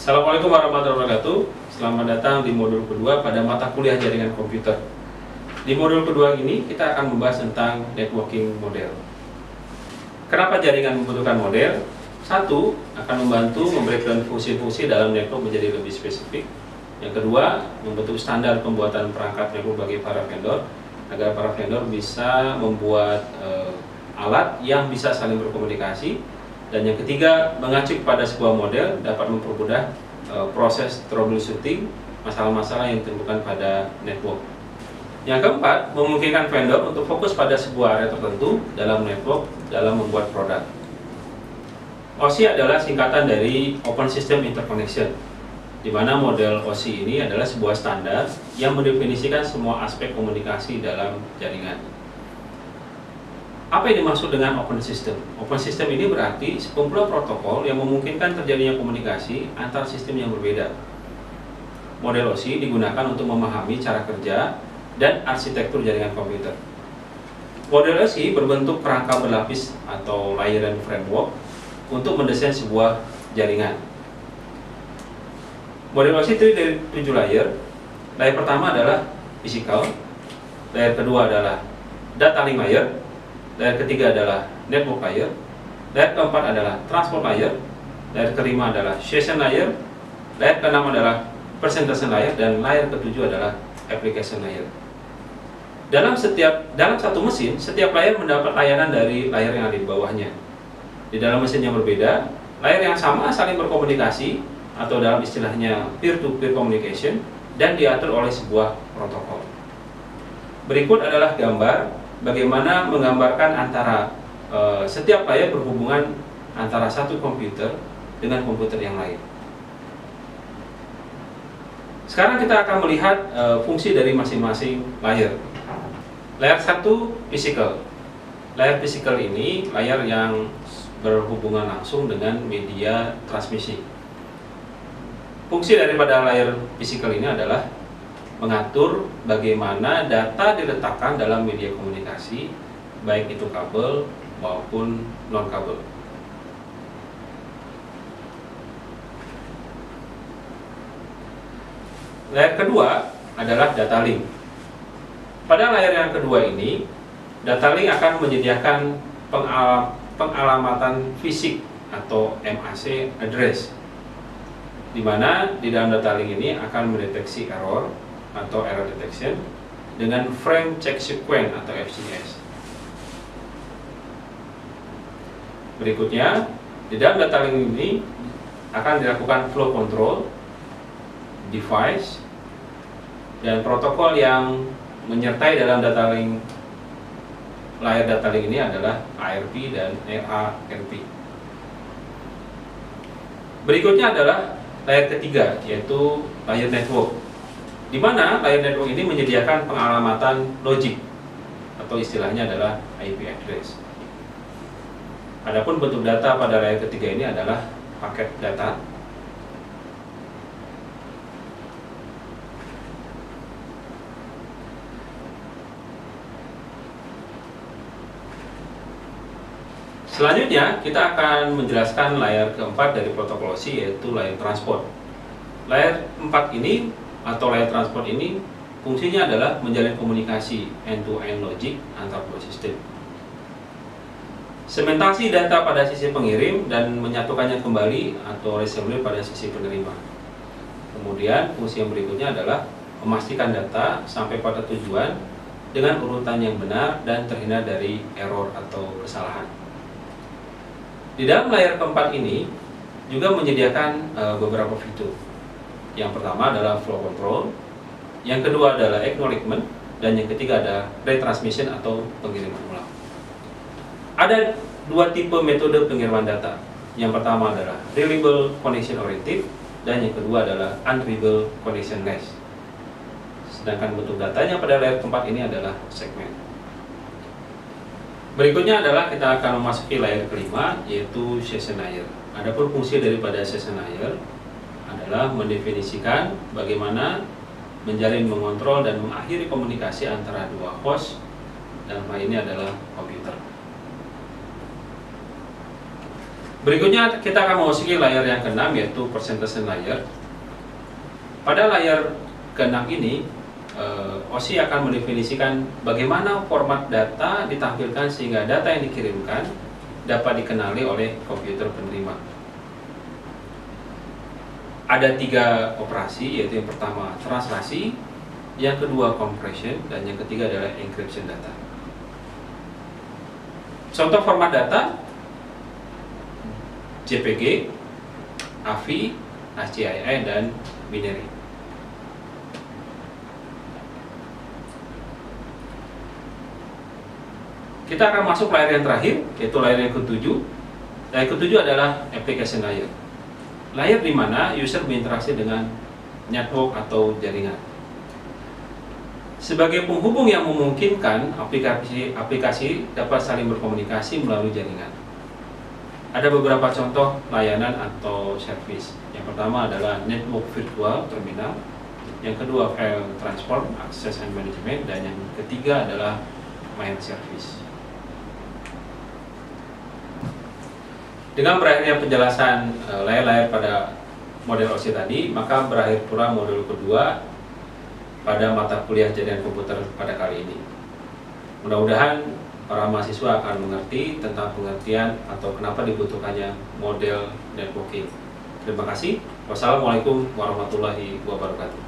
Assalamualaikum warahmatullahi wabarakatuh. Selamat datang di modul kedua pada mata kuliah jaringan komputer. Di modul kedua ini kita akan membahas tentang networking model. Kenapa jaringan membutuhkan model? Satu, akan membantu memberikan fungsi-fungsi dalam network menjadi lebih spesifik. Yang kedua, membentuk standar pembuatan perangkat network bagi para vendor agar para vendor bisa membuat alat yang bisa saling berkomunikasi. Dan yang ketiga, mengacu pada sebuah model dapat mempermudah proses troubleshooting masalah-masalah yang ditemukan pada network. Yang keempat, memungkinkan vendor untuk fokus pada sebuah area tertentu dalam network dalam membuat produk. OSI adalah singkatan dari Open System Interconnection, di mana model OSI ini adalah sebuah standar yang mendefinisikan semua aspek komunikasi dalam jaringan. Apa yang dimaksud dengan open system? Open system ini berarti sekumpulan protokol yang memungkinkan terjadinya komunikasi antar sistem yang berbeda. Model OSI digunakan untuk memahami cara kerja dan arsitektur jaringan komputer. Model OSI berbentuk kerangka berlapis atau layered framework untuk mendesain sebuah jaringan. Model OSI terdiri dari 7 layer. Layer pertama adalah physical, layer kedua adalah data link layer, layer ketiga adalah network layer, layer keempat adalah transport layer, layer kelima adalah session layer, layer keenam adalah presentation layer, dan layer ketujuh adalah application layer. Dalam satu mesin, setiap layer mendapat layanan dari layer yang ada di bawahnya. Di dalam mesin yang berbeda, layer yang sama saling berkomunikasi atau dalam istilahnya peer-to-peer communication dan diatur oleh sebuah protokol. Berikut adalah gambar bagaimana menggambarkan antara setiap layer berhubungan antara satu komputer dengan komputer yang lain. Sekarang kita akan melihat fungsi dari masing-masing layer. Layer 1 physical. Layer physical ini layer yang berhubungan langsung dengan media transmisi. Fungsi daripada layer physical ini adalah mengatur bagaimana data diletakkan dalam media komunikasi, baik itu kabel maupun non-kabel. Layer kedua adalah data link. Pada layer yang kedua ini, data link akan menyediakan pengalamatan fisik atau MAC address, di mana di dalam data link ini akan mendeteksi error atau error detection dengan frame check sequence atau FCS. Berikutnya, di dalam data link ini akan dilakukan flow control, device, dan protokol yang menyertai dalam data link layer data link ini adalah ARP dan EARP. Berikutnya adalah layer ketiga, yaitu layer network, di mana layer network ini menyediakan pengalamatan logik atau istilahnya adalah IP address. Adapun bentuk data pada layer ketiga ini adalah paket data. Selanjutnya kita akan menjelaskan layer keempat dari protokol OSI, yaitu layer transport. Layer 4 ini atau layer transport ini fungsinya adalah menjalin komunikasi end-to-end logic antar dua sistem. Sementasi data pada sisi pengirim dan menyatukannya kembali atau reassembly pada sisi penerima. Kemudian fungsi yang berikutnya adalah memastikan data sampai pada tujuan dengan urutan yang benar dan terhindar dari error atau kesalahan. Di dalam layer keempat ini juga menyediakan beberapa fitur. Yang pertama adalah flow control, yang kedua adalah acknowledgement, dan yang ketiga ada retransmission atau pengiriman ulang. Ada dua tipe metode pengiriman data. Yang pertama adalah reliable connection oriented, dan yang kedua adalah unreliable connection less. Sedangkan bentuk datanya pada layer keempat ini adalah segmen. Berikutnya adalah kita akan memasuki layer kelima, yaitu session layer. Adapun fungsi daripada session layer adalah mendefinisikan bagaimana menjalin, mengontrol, dan mengakhiri komunikasi antara dua host, dalam hal ini adalah komputer. Berikutnya kita akan memasuki layar yang keenam, yaitu presentation layer. Pada layar keenam ini, OSI akan mendefinisikan bagaimana format data ditampilkan sehingga data yang dikirimkan dapat dikenali oleh komputer penerima. Ada 3 operasi, yaitu yang pertama translasi, yang kedua compression, dan yang ketiga adalah encryption data. Contoh format data: JPG, AVI, HCII, dan binary. Kita akan masuk layar yang terakhir, yaitu layar yang ke-7. Layar ke-7 adalah application layer. Layar di mana user berinteraksi dengan network atau jaringan. Sebagai penghubung yang memungkinkan aplikasi dapat saling berkomunikasi melalui jaringan. Ada beberapa contoh layanan atau service. Yang pertama adalah network virtual terminal, yang kedua file transfer, access and management, dan yang ketiga adalah mail service. Dengan berakhirnya penjelasan layar-layar pada model OSI tadi, maka berakhir pula modul kedua pada mata kuliah jaringan komputer pada kali ini. Mudah-mudahan para mahasiswa akan mengerti tentang pengertian atau kenapa dibutuhkannya model networking. Terima kasih. Wassalamualaikum warahmatullahi wabarakatuh.